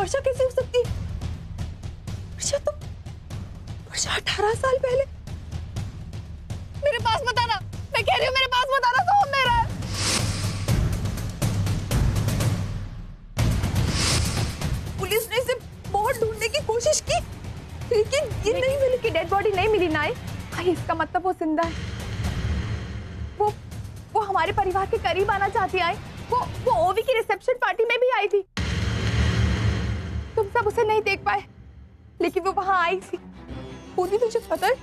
वर्षा कैसे हो सकती है? वर्षा 18 साल पहले। मेरे पास बताना, मैं कह रही हूँ मेरे पास बताना, सोम मेरा है। पुलिस ने इसे बहुत ढूंढने की कोशिश की, लेकिन ये नहीं मिली। कि डेड बॉडी नहीं मिली ना? इसका मतलब वो जिंदा है। वो हमारे परिवार के करीब आना चाहती है। वो ओवी की रिसेप्शन पार्टी में भी आई थी। तुम सब उसे नहीं देख पाए, लेकिन वो वहां आई थी। पूरी तुझे पता है,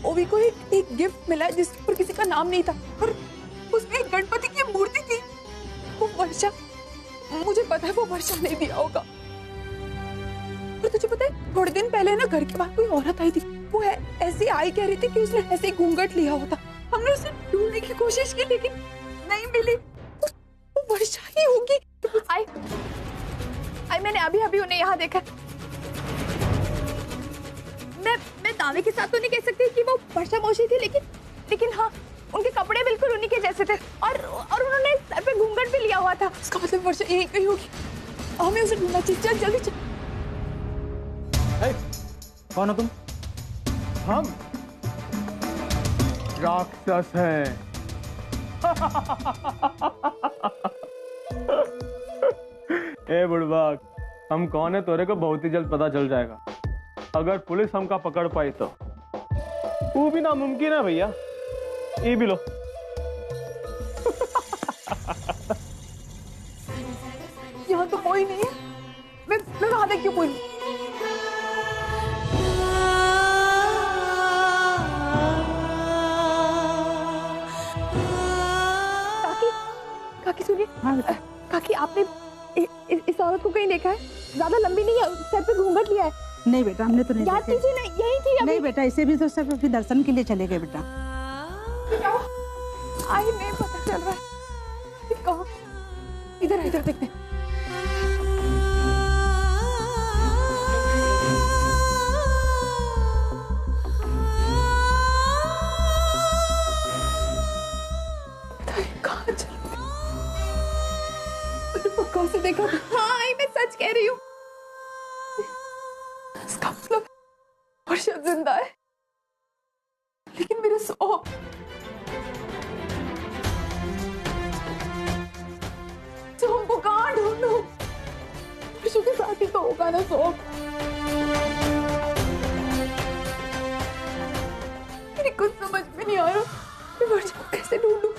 ओवी को एक गिफ्ट मिला है जिस पर किसी का नाम नहीं था, और उसमें एक गणपति की मूर्ति थी। वो वर्षा, मुझे पता है वो वर्षा ने दिया होगा। और तुझे पता है, थोड़े दिन पहले ना घर के बाहर कोई औरत आई थी। वो ऐसी आई, कह रही थी कि उसने ऐसे ही घूंघट लिया होता। हमने उसे ढूंढने की कोशिश की, लेकिन नहीं मिली। वो वर्षा ही होगी। आई मैंने अभी उन्हें यहाँ देखा। मैं दावे के साथ तो नहीं कह सकती कि वो वर्षा मौसी थी, लेकिन हाँ, उनके कपड़े बिल्कुल उन्हीं के जैसे थे, और उन्होंने सर पे घूंघट भी लिया हुआ था। इसका मतलब वर्षा यहीं कहीं होगी। हमें उसे ढूंढना चाहिए। चल जल्दी चल। कौन हो तुम? हम राक्षस हैं। ए बुड़बाक, हम कौन है तोरे को बहुत ही जल्द पता चल जाएगा। अगर पुलिस हमका पकड़ पाई तो वो भी नामुमकिन है भैया। ये भी लो। यहाँ तो कोई नहीं है। मैं वहां देख क्यों बोलूं? काकी सुनिए। काकी, आपने इस औरत को कहीं देखा है? ज्यादा लंबी नहीं है, सर पे घूंघट लिया है। नहीं बेटा, हमने तो नहीं याद कीजिए ना, यही थी अभी। नहीं बेटा, इसे भी तो सब अभी दर्शन के लिए चले गए बेटा। आई नहीं पता चल रहा है कहाँ। इधर देखते हैं। कहाँ चल रहा है? पक्का से देखा। हाँ आई, मैं सच कह रही हूँ। इसका मतलब वर्षा जिंदा है, लेकिन मेरे सोम को कहाँ ढूंढूं? वर्षा के साथ ही तो होगा ना सोम। मेरी कुछ समझ में नहीं आ रहा कि वर्षा को कैसे ढूंढूं।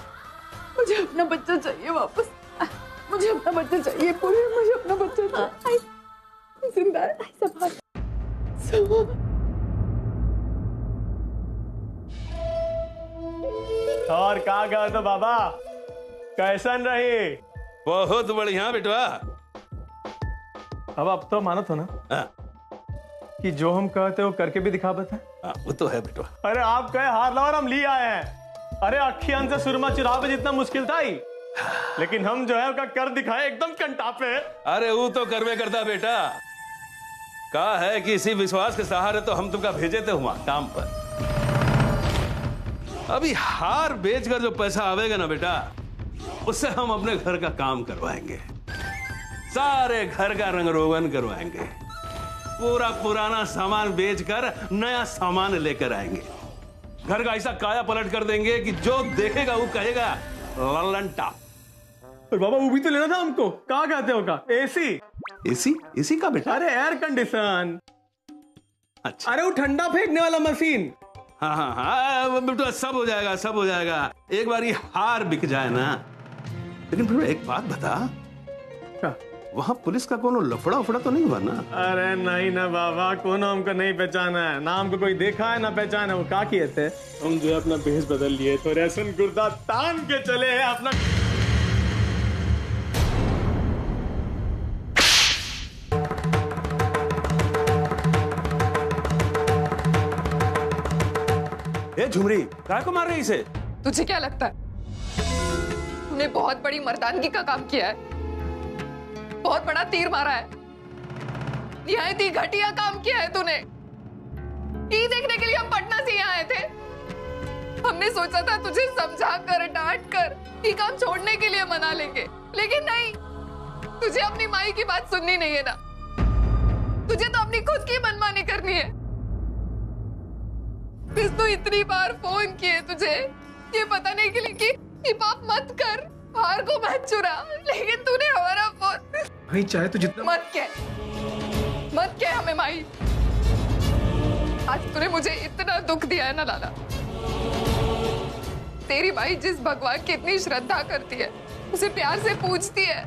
मुझे अपना बच्चा चाहिए वापस। मुझे अपना बच्चा चाहिए पूरी। मुझे अपना बच्चा चाहिए। जिंदा है। और कहा गया तो बाबा, कैसन रही? बहुत बढ़िया बेटवा। अब तो मानत हो ना कि जो हम कहते वो करके भी दिखा बता। वो तो है बेटवा। अरे आप कहे हार ला और हम लिए आए हैं। अरे अखियां से सुरमा चुरावे जितना मुश्किल था ही, लेकिन हम जो है उसका कर दिखाए एकदम कंटा पे। अरे वो तो करवे करता बेटा। कहा है कि इसी विश्वास के सहारे तो हम तुमका भेजे थे वहां काम पर। अभी हार बेचकर जो पैसा आवेगा ना बेटा, उससे हम अपने घर का काम करवाएंगे। सारे घर का रंग रोगन करवाएंगे। पूरा पुराना सामान बेचकर नया सामान लेकर आएंगे। घर का ऐसा काया पलट कर देंगे कि जो देखेगा वो कहेगा ललन टॉप। और बाबा वो भी तो लेना था हमको। कहा कहते हो का? एसी। एसी का बेटा? अरे एयर कंडीशन। अच्छा। अरे वो ठंडा फेंकने वाला मशीन। हाँ बेटा, सब हो जाएगा, सब हो जाएगा। एक बार ये हार बिक जाए ना। लेकिन फिर एक बात बता, क्या? वहाँ पुलिस का कोनो लफड़ा उफड़ा तो नहीं हुआ ना? अरे नहीं ना बाबा, कोनो हमको नहीं पहचाना है ना। हमको कोई देखा है ना पहचाना। वो क्या किए थे? हम जो है अपना भेष बदल लिए तो रेशन गुर्दा तान के चले हैं अपना। ए झुमरी, काय को मार रही इसे? तुझे क्या लगता है तूने बहुत बड़ी मर्दानगी का काम किया है? बहुत बड़ा तीर मारा है। निहायत ही घटिया काम किया है तूने। ये देखने के लिए हम पटना से यहाँ आए थे। हमने सोचा था तुझे समझा कर, डांट कर ये काम छोड़ने के लिए मना लेंगे, लेकिन नहीं, तुझे अपनी माई की बात सुननी नहीं है ना? तुझे तो अपनी खुद की मनमानी करनी है। तो इतनी बार फोन किए तुझे ये पता नहीं के लिए कि पाप मत कर, हार को मत चुरा, लेकिन तूने हमारा फोन भाई चाहे तो जितना मत कह हमें माई। आज तूने मुझे इतना दुख दिया है ना लाला। तेरी माई जिस भगवान की इतनी श्रद्धा करती है, उसे प्यार से पूछती है,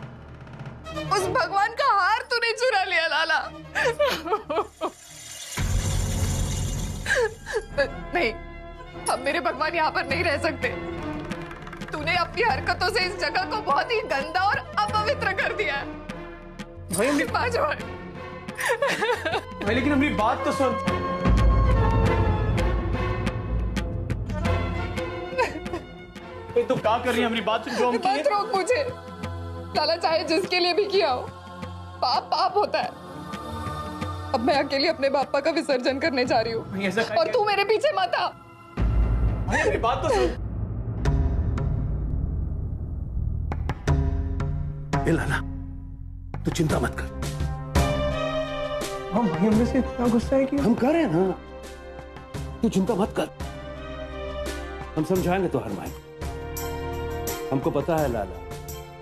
उस भगवान का हार तूने चुरा लिया लाला। नहीं, अब मेरे भगवान यहाँ पर नहीं रह सकते। तूने अपनी हरकतों से इस जगह को बहुत ही गंदा और अपवित्र कर दिया है। भाई लेकिन अपनी बात तो सुन। तू क्या कर रही है? अपनी बात सुन। जो हम किए मत रोक मुझे लाला, चाहे जिसके लिए भी किया हो, पाप पाप होता है। अब मैं अकेली अपने बापा का विसर्जन करने जा रही हूँ और तू मेरे पीछे मत आ। भाई अपनी बात तो सुन। लाला तू चिंता मत कर। हम भाई हमने से इतना गुस्सा है कि हम कर रहे हैं ना, तू चिंता मत कर। हम समझाएंगे तो हर माई। हमको पता है लाला,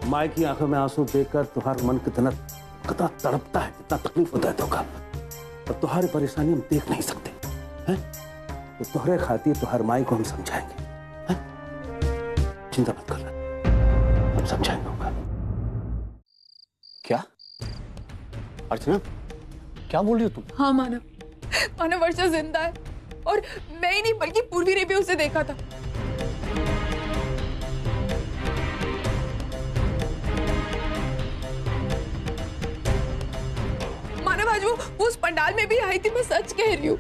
माई की आंखों में आंसू देखकर तुम्हारा मन कितना तड़पता है, कितना तकलीफ होता है। तो और तुम्हारी परेशानी हम देख नहीं सकते हैं, तो तुम्हारे खातिर तो हर माई को हम समझाएंगे हैं? चिंता मत कर, हम समझाएंगे होगा। क्या अर्चना, क्या बोल रही हो तुम? हाँ मानव वर्षा जिंदा है, और मैं ही नहीं बल्कि पूर्वी ने भी उसे देखा था। मानव आज वो उस पंडाल में भी आई थी, मैं सच कह रही हूँ।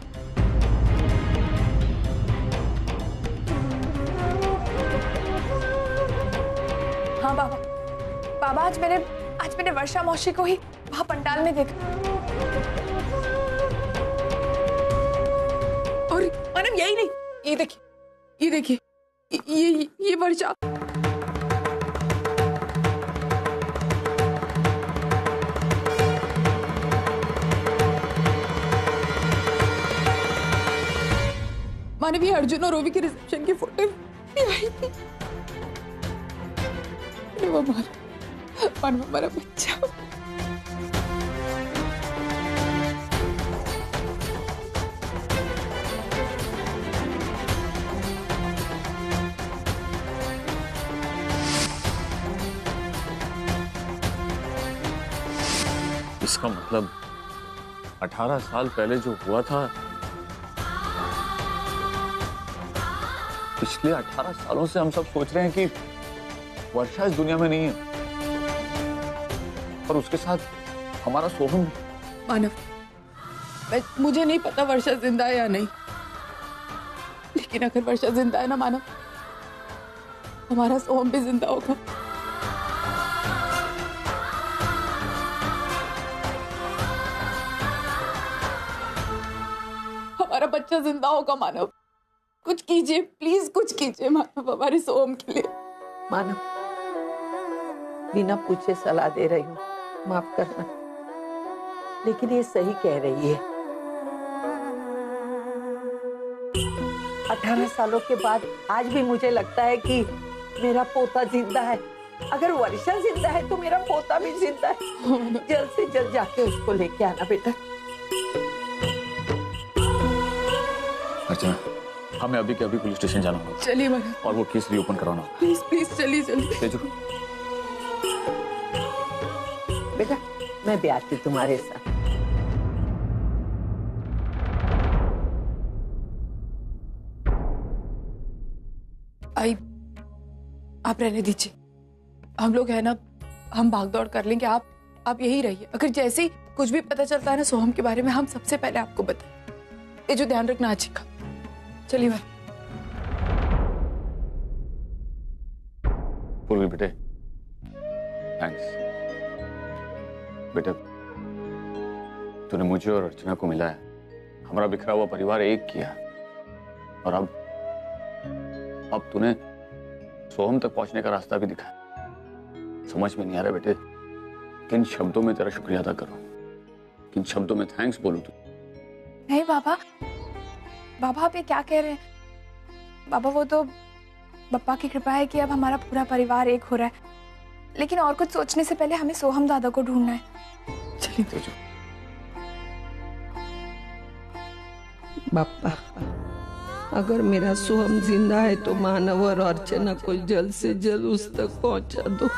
हाँ बाबा आज मैंने वर्षा मौसी को ही वहां पंडाल में देखा। और मानव यही नहीं, ये देखिए ये वर्षा। मानव ये अर्जुन और रोवी के रिसेप्शन की फोटो भी आई थी। वो हमारा बच्चा। इसका मतलब 18 साल पहले जो हुआ था, पिछले 18 सालों से हम सब सोच रहे हैं कि वर्षा इस दुनिया में नहीं है, पर उसके साथ हमारा सोहम। मानव मुझे नहीं पता वर्षा जिंदा है या नहीं, लेकिन अगर वर्षा जिंदा है ना मानव, हमारा सोहम भी जिंदा होगा। हमारा बच्चा जिंदा होगा मानव। कुछ कीजिए प्लीज, कुछ कीजिए मानव हमारे सोहम के लिए। मानव बिना पूछे सलाह दे रही हूँ, माफ करना, लेकिन ये सही कह रही है। 18 सालों के बाद आज भी मुझे लगता है कि मेरा पोता जिंदा है। अगर वर्षा जिंदा है तो मेरा पोता भी जिंदा है। जल्द से जल्द जाके उसको लेके आना बेटा। अर्चना, हमें अभी के अभी पुलिस स्टेशन जाना होगा। चलिए मानव, और वो केस रीओपन कराना होगा। प्लीज प्लीज चलिए चलिए। तेजू, बेटा मैं भी आती तुम्हारे साथ। आई आप रहने दीजिए, हम लोग है ना, हम भाग दौड़ कर लेंगे। आप यही रहिए। अगर जैसे ही कुछ भी पता चलता है ना सोहम के बारे में, हम सबसे पहले आपको बताएं। ये जो ध्यान रखना अच्छी का। चलिए भाई। पूर्वी बेटे, थैंक्स बेटा, तूने मुझे और अर्चना को मिलाया, हमारा बिखरा हुआ परिवार एक किया, और अब तूने सोहम तक पहुंचने का रास्ता भी दिखाया। समझ में नहीं आ रहा बेटे, किन शब्दों में तेरा शुक्रिया अदा करूं, किन शब्दों में थैंक्स बोलूं तू? नहीं बाबा, बाबा आप ये क्या कह रहे हैं? बाबा वो तो बप्पा की कृपा है कि अब हमारा पूरा परिवार एक हो रहा है, लेकिन और कुछ सोचने से पहले हमें सोहम दादा को ढूंढना है। चलिए। तो जो बापा, अगर मेरा सोहम जिंदा है तो मानव और अर्चना को जल्द से जल्द उस तक पहुंचा दो।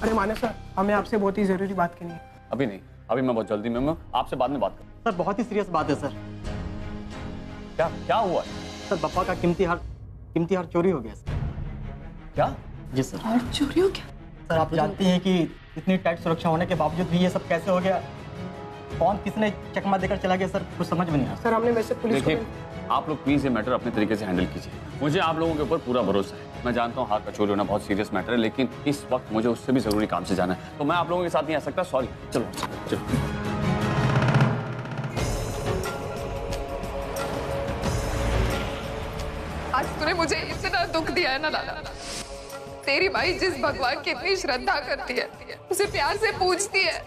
अरे मानव सर, हमें आपसे बहुत ही जरूरी बात करनी है। अभी नहीं, अभी मैं बहुत जल्दी में हूं, आपसे बाद में बात करूं। सर बहुत ही सीरियस बात है सर। क्या क्या हुआ है? सर बप्पा का कीमती हार चोरी हो गया सर। क्या? जी सर। और चोरी हो गया? सर आप जानती हैं कि इतनी टाइट सुरक्षा होने के बावजूद भी ये सब कैसे हो गया? कौन किसने चकमा देकर चला गया सर, कुछ समझ में नहीं आ रहा। सर हमने वैसे पुलिस को देखिए, आप लोग प्लीज ये मैटर अपने तरीके से हैंडल कीजिए। मुझे आप लोगों के ऊपर पूरा भरोसा है। मैं जानता हूँ हार का चोरी होना बहुत सीरियस मैटर है, लेकिन इस वक्त मुझे उससे भी जरूरी काम से जाना है, तो मैं आप लोगों के साथ नहीं आ सकता। सॉरी। चलो चलो। आज तूने मुझे इतना दुख दिया है ना लाला। तेरी माई जिस भगवान की इतनी श्रद्धा करती है, उसे प्यार से पूजती है,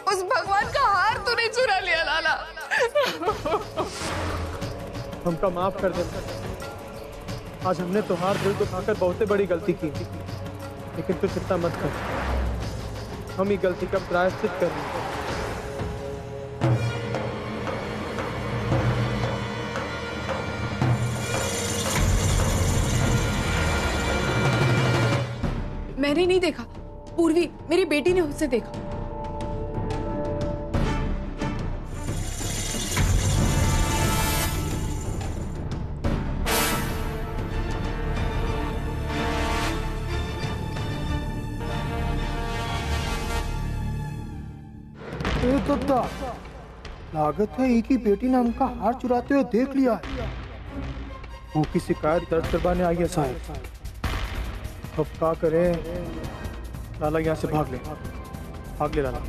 उस भगवान का हार तूने चुरा लिया लाला। हमका माफ कर दे। आज हमने तुम्हार दिल दुखाकर बहुत बड़ी गलती की, लेकिन तू चिंता मत कर, हम ही गलती का प्रायश्चित करेंगे। मैंने नहीं देखा, पूर्वी मेरी बेटी ने उसे देखा। लागत है एक ही बेटी ने हमका हार चुराते हुए देख लिया है। वो की शिकायत दर्ज करवाने आई है साहब। अब क्या करें? लाला यहाँ से भाग ले लाला।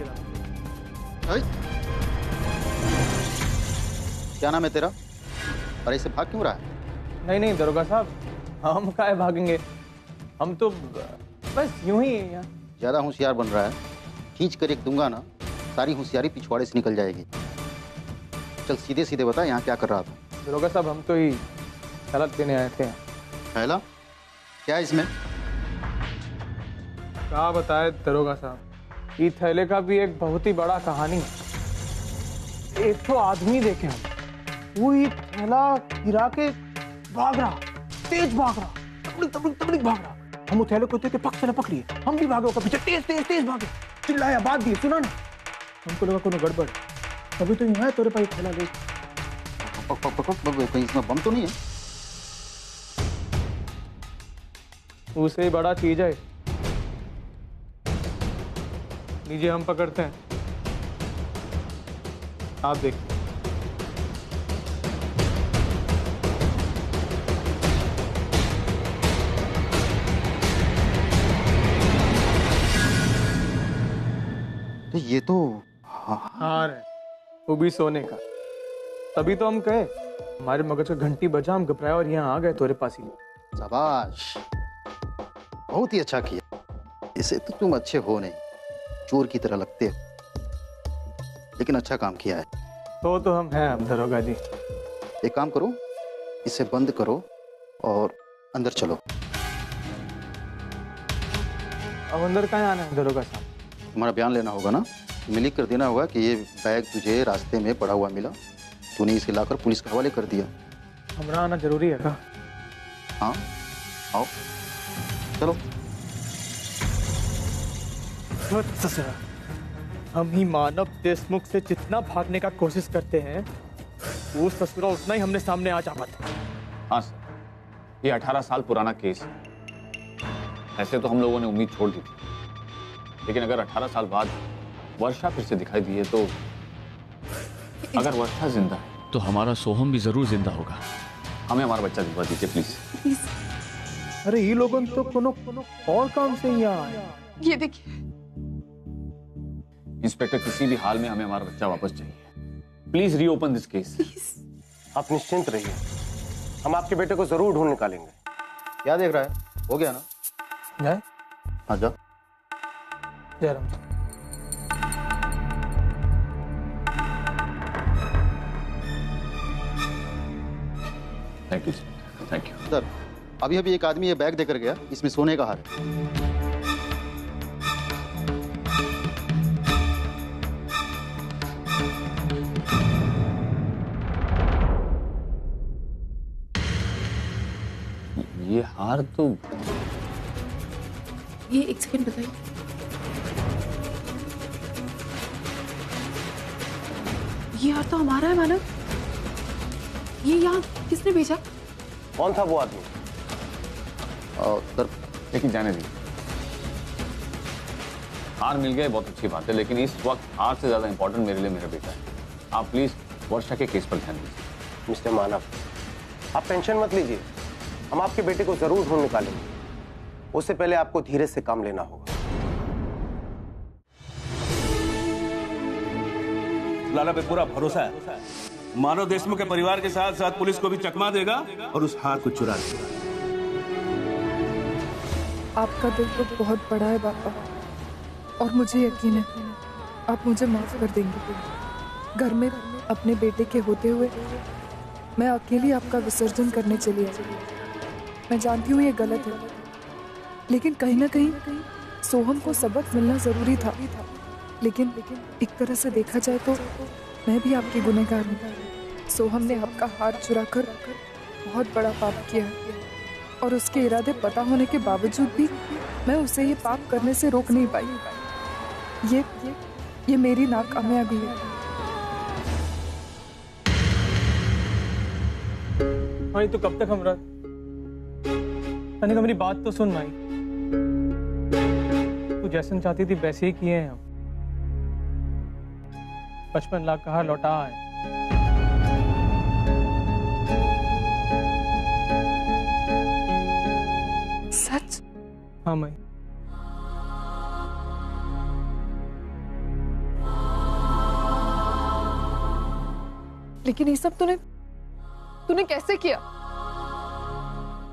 क्या नाम है तेरा और ऐसे भाग क्यों रहा है? नहीं दरोगा साहब, हम काहे भागेंगे, हम तो बस यूं ही हैं यहाँ। ज्यादा होशियार बन रहा है, खींच कर एक दूंगा ना, सारी होशियारी पिछवाड़े से निकल जाएगी। चल सीधे सीधे बता यहाँ क्या कर रहा था? दरोगा साहब हम तो ही सलाद देने आए थे। पहला क्या है इसमें? क्या बताए दरोगा साहब, ये थैले का भी एक बहुत ही बड़ा कहानी है। एक तो आदमी देखे हम, वो ये थैला गिरा के भाग रहा, तेज भाग रहा, तबड़िक भाग रहा। हम वो थैले को देख के पक से पकड़िए, हम भी भागे उसका पीछे, तेज भागे, चिल्लाया, बात दी, सुना ना। हमको लगा कोनो गड़बड़, तभी तो यहाँ है तेरे पास थैला ले। कहीं इसमें बम तो नहीं है? उससे ही बड़ा चीज है। लीजिए हम पकड़ते हैं, आप देखिए। ये तो हार है, वो भी सोने का। तभी तो हम कहे, हमारे मगज का घंटी बजा, हम घबराए और यहाँ आ गए तेरे पास ही। शाबाश, बहुत ही अच्छा किया। इसे तो तुम अच्छे हो नहीं, चोर की तरह लगते हो, लेकिन अच्छा काम किया है। तो हम हैं अब दरोगा जी। एक काम करो, इसे बंद करो और अंदर चलो। अब अंदर कहाँ आना है दरोगा साहब? तुम्हारा बयान लेना होगा ना, तुम्हें लिख कर देना होगा कि ये बैग तुझे रास्ते में पड़ा हुआ मिला, तूने इसे लाकर पुलिस के हवाले कर दिया। हमारा आना जरूरी है क्या? हाँ आओ, चलो। ससुरा, हम ही मानव देशमुख से जितना भागने का कोशिश करते हैं, वो ससुरा उतना ही हमने सामने आ जाता है। हाँ सर, ये 18 साल पुराना केस है। ऐसे तो हम लोगों ने उम्मीद छोड़ दी थी, लेकिन अगर 18 साल बाद वर्षा फिर से दिखाई दी है, तो अगर वर्षा जिंदा है तो हमारा सोहम भी जरूर जिंदा होगा। हमें हमारा बच्चा दिलवा दीजिए प्लीज। अरे ये लोगों तो कोनो और काम से यहाँ आए। ये देखिए, इंस्पेक्टर, किसी भी हाल में हमें हमारा बच्चा वापस चाहिए। Please reopen this case. आप निश्चिंत रहिए, हम आपके बेटे को जरूर ढूंढ निकालेंगे। क्या देख रहा है? हो गया ना? जाए? हाँ जा। Jairam. Thank you thank you. Sir, अभी अभी एक आदमी ये बैग देकर गया, इसमें सोने का हार है। ये हार तो, ये एक सेकंड बताइए। ये हार तो हमारा है मानव। ये यहाँ किसने भेजा? कौन था वो आदमी? सर, लेकिन जाने दीजिए। हार मिल गया बहुत अच्छी बात है, लेकिन इस वक्त हार से ज्यादा इंपॉर्टेंट मेरे लिए मेरा बेटा है। आप प्लीज वर्षा के केस पर ध्यान दीजिए। मिस्टर मानव, आप टेंशन मत लीजिए, हम आपके बेटे को जरूर ढूंढ निकालेंगे। उससे पहले आपको धीरे से काम लेना होगा। लाला पे पूरा भरोसा है। मानव देशमुख के परिवार के साथ साथ पुलिस को भी चकमा देगा और उस हार को चुरा लेगा। आपका दिल तो बहुत बड़ा है पापा, और मुझे यकीन है आप मुझे माफ कर देंगे। घर में अपने बेटे के होते हुए मैं अकेली आपका विसर्जन करने चली आई। मैं जानती हूँ ये गलत है, लेकिन कहीं ना कहीं सोहम को सबक मिलना जरूरी था। लेकिन एक तरह से देखा जाए तो मैं भी आपकी गुनहगार हूँ। सोहम ने आपका हार चुराकर बहुत बड़ा पाप किया है, और उसके इरादे पता होने के बावजूद भी मैं उसे ये पाप करने से रोक नहीं पाई। ये मेरी नाकामयाबी है। भाई तो कब तक हम रह? तनिक मेरी बात तो सुन भाई। तू जैसन चाहती थी वैसे ही किए हैं हम। 55 लाख का हार लौटा है। सच? हाँ माई। लेकिन ये सब तूने कैसे किया?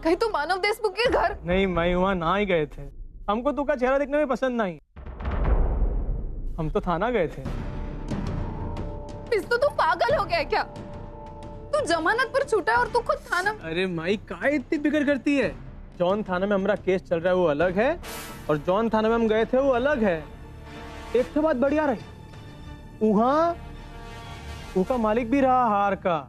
कहीं तो मानव देशमुख के घर? नहीं माई, वहां ना ही गए थे। हमको तू का चेहरा देखने में पसंद नहीं। हम तो थाना गए थे। तो तू पागल हो गया है क्या? तू जमानत पर छूटा है और तू खुद थाना। अरे माई, काहे इतनी फिक्र करती है? जौन थाना में हमारा केस चल रहा है वो अलग है, और जौन थाना में हम गए थे वो अलग है। एक तो बात बढ़िया रही, वहां उसका मालिक भी रहा हार का।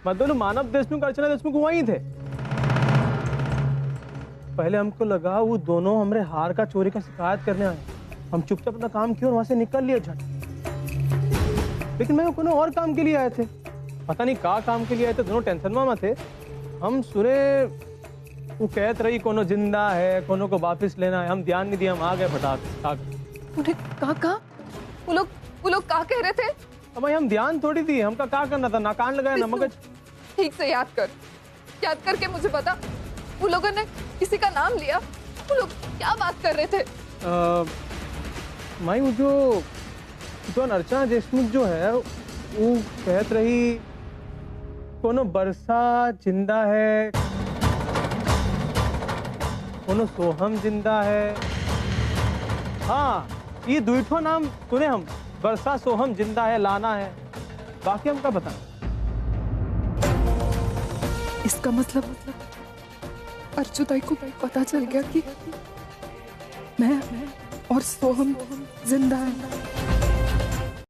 मतलब मानव देशमुख, अर्चना देशमुख वहीं थे। पहले हमको लगा वो दोनों हमरे हार का चोरी का शिकायत करने आए। हम चुपचाप अपना काम किया और वहां से निकल लिए झट। लेकिन मैं कोनो और काम के लिए आए थे। पता नहीं का काम के लिए आए थे। दोनों टेंशन में थे। हम सुने वो कहत रही कोनो जिंदा है, कोनो को वापिस लेना है। हम ध्यान नहीं दिया, हम आ गए फटाक। तूने कहा? वो लोग का कह रहे थे? अब भाई हम ध्यान थोड़ी दी। हमका क्या करना था? ना कान लगाया ना मगज। ठीक से याद करके मुझे बता। वो लोगों ने किसी का नाम लिया? वो लोग क्या बात कर रहे थे? माई, वो जो अर्चना देशमुख जो है वो कहत रही कोनो बरसा जिंदा है, कोनो सोहम जिंदा है। हाँ, ये दुईठो नाम सुने हम। बरसा, सोहम जिंदा है, लाना है। बाकी हमका बता। इसका मतलब अर्जुताई को पता चल गया कि मैं और सोहम जिंदा है।